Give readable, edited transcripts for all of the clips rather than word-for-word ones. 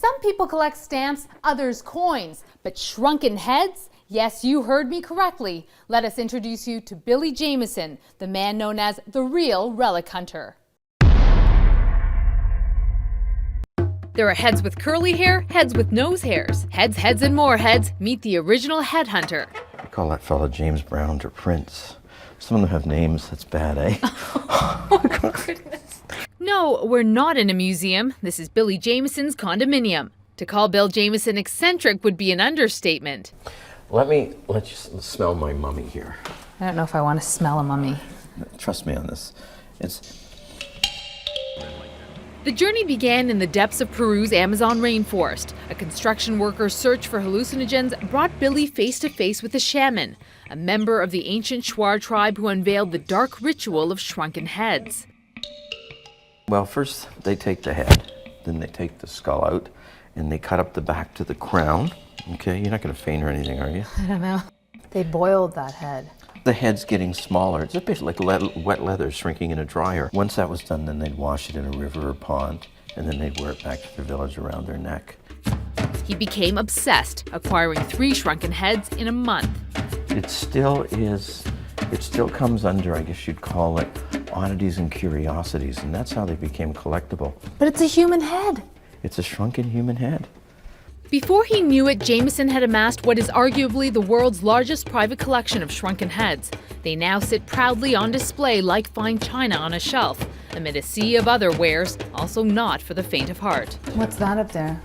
Some people collect stamps, others coins, but shrunken heads? Yes, you heard me correctly. Let us introduce you to Billy Jamieson, the man known as the real relic hunter. There are heads with curly hair, heads with nose hairs. Heads, heads, and more heads. Meet the original head hunter. I call that fellow James Brown or Prince. Some of them have names. That's bad, eh? Oh, goodness. No, we're not in a museum. This is Billy Jamieson's condominium. To call Bill Jamieson eccentric would be an understatement. Let you smell my mummy here. I don't know if I want to smell a mummy. Trust me on this. The journey began in the depths of Peru's Amazon rainforest. A construction worker's search for hallucinogens brought Billy face to face with a shaman, a member of the ancient Shuar tribe who unveiled the dark ritual of shrunken heads. Well, first they take the head, then they take the skull out, and they cut up the back to the crown. Okay, you're not going to faint or anything, are you? I don't know. They boiled that head. The head's getting smaller. It's basically like wet leather shrinking in a dryer. Once that was done, then they'd wash it in a river or pond, and then they'd wear it back to their village around their neck. He became obsessed, acquiring 3 shrunken heads in a month. It still comes under, I guess you'd call it, oddities and curiosities, and that's how they became collectible. But it's a human head. It's a shrunken human head. Before he knew it, Jamieson had amassed what is arguably the world's largest private collection of shrunken heads. They now sit proudly on display like fine china on a shelf, amid a sea of other wares, also not for the faint of heart. What's that up there?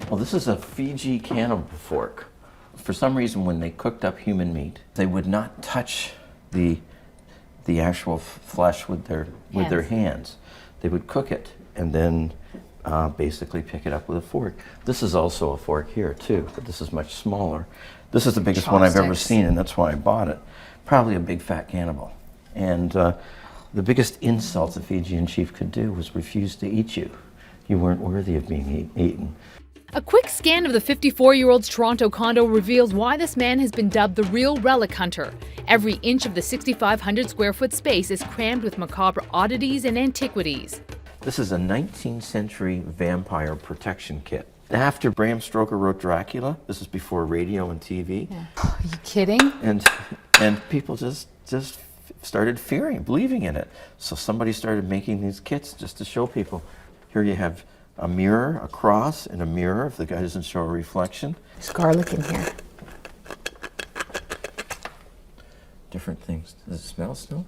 Well, this is a Fiji cannibal fork. For some reason, when they cooked up human meat, they would not touch the actual flesh with their hands. They would cook it and then basically pick it up with a fork. This is also a fork here too, but this is much smaller. This is the biggest one I've ever seen, and that's why I bought it. Probably a big fat cannibal. And the biggest insult the Fijian chief could do was refuse to eat you. You weren't worthy of being eaten. A quick scan of the 54-year-old's Toronto condo reveals why this man has been dubbed the real relic hunter. Every inch of the 6,500 square foot space is crammed with macabre oddities and antiquities. This is a 19th century vampire protection kit. After Bram Stoker wrote Dracula, this is before radio and TV. Yeah. Are you kidding? And people just started believing in it. So somebody started making these kits just to show people. Here you have a mirror, a cross, and a mirror if the guy doesn't show a reflection. There's garlic in here. Different things. Does it smell still?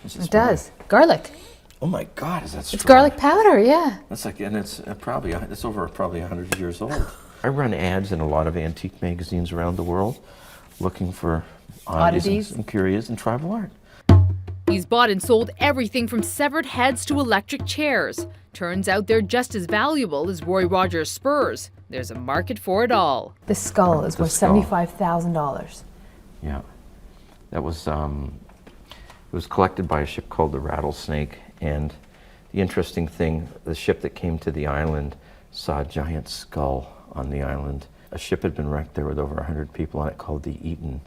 It does. Garlic. Oh my God, is that strong? It's garlic powder, yeah. That's like, and it's over probably 100 years old. I run ads in a lot of antique magazines around the world, looking for oddities and curios and tribal art. He's bought and sold everything from severed heads to electric chairs. Turns out they're just as valuable as Roy Rogers' spurs. There's a market for it all. This skull is worth $75,000. Yeah, that was it was collected by a ship called the Rattlesnake, and the interesting thing, the ship that came to the island saw a giant skull on the island. A ship had been wrecked there with over 100 people on it called the Eaton,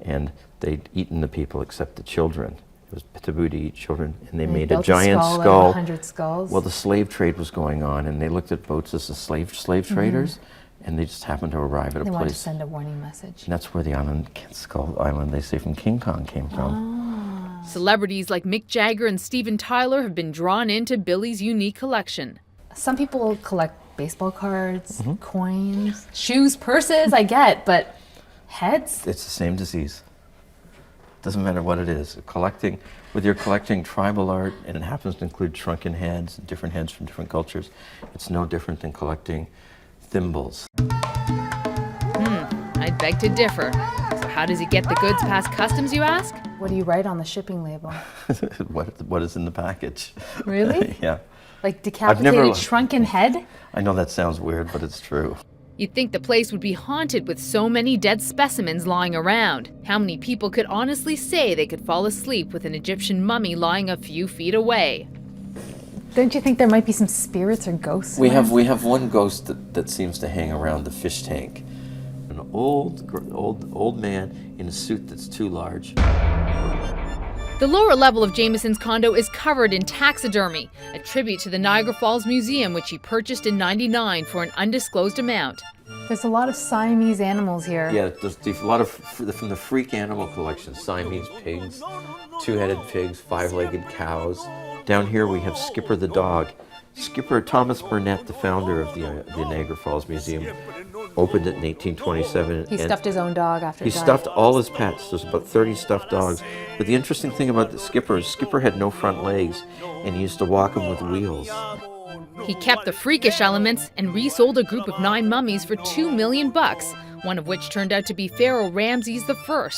and they'd eaten the people except the children. It was taboo to eat children, and they made a giant skull. 100 skulls. Well, the slave trade was going on, and they looked at boats as the slave traders, and they just happened to arrive at a place. They wanted to send a warning message. And that's where the skull island, they say, from King Kong came from. Celebrities like Mick Jagger and Steven Tyler have been drawn into Billy's unique collection. Some people collect baseball cards, coins, shoes, purses, I get, but heads? It's the same disease. Doesn't matter what it is. Whether you're collecting tribal art, and it happens to include shrunken heads, and different heads from different cultures, it's no different than collecting thimbles. I'd beg to differ. So how does he get the goods past customs, you ask? What do you write on the shipping label? What is in the package? Really? Yeah. Like decapitated shrunken head? I know that sounds weird, but it's true. You'd think the place would be haunted with so many dead specimens lying around. How many people could honestly say they could fall asleep with an Egyptian mummy lying a few feet away? Don't you think there might be some spirits or ghosts? We have one ghost that seems to hang around the fish tank. An old man in a suit that's too large. The lower level of Jamieson's condo is covered in taxidermy, a tribute to the Niagara Falls Museum, which he purchased in '99 for an undisclosed amount. There's a lot of Siamese animals here. Yeah, there's a lot of from the freak animal collection: Siamese pigs, two-headed pigs, five-legged cows. Down here we have Skipper the dog. Skipper Thomas Burnett, the founder of the Niagara Falls Museum, opened it in 1827. He stuffed his own dog after he he died. stuffed all his pets. There's about 30 stuffed dogs. But the interesting thing about the Skipper is Skipper had no front legs, and he used to walk them with wheels. He kept the freakish elements and resold a group of 9 mummies for $2 million, one of which turned out to be Pharaoh Ramses I.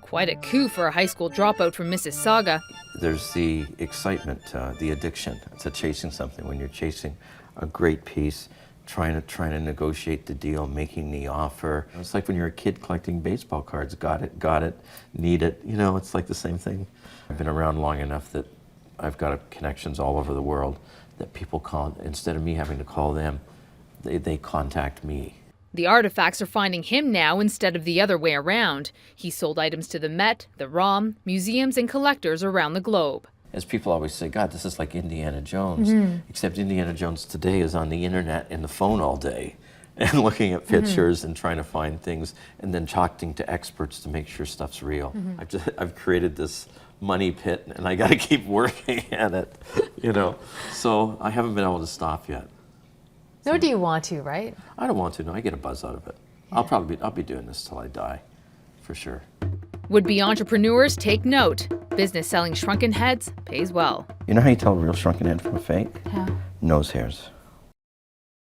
Quite a coup for a high school dropout from Mississauga. There's the excitement, the addiction to chasing something. When you're chasing a great piece, trying to negotiate the deal, making the offer. It's like when you're a kid collecting baseball cards. Got it, need it. You know, it's like the same thing. I've been around long enough that I've got connections all over the world that people call, instead of me having to call them, they contact me. The artifacts are finding him now instead of the other way around. He sold items to the Met, the ROM, museums and collectors around the globe. As people always say, God, this is like Indiana Jones, except Indiana Jones today is on the internet and the phone all day and looking at pictures and trying to find things and then talking to experts to make sure stuff's real. I've created this money pit and I got to keep working at it, you know. So I haven't been able to stop yet. Nor do you want to, right? I don't want to. No, I get a buzz out of it. Yeah. I'll be doing this till I die, for sure. Would-be entrepreneurs take note. Business selling shrunken heads pays well. You know how you tell a real shrunken head from a fake? Yeah. Nose hairs.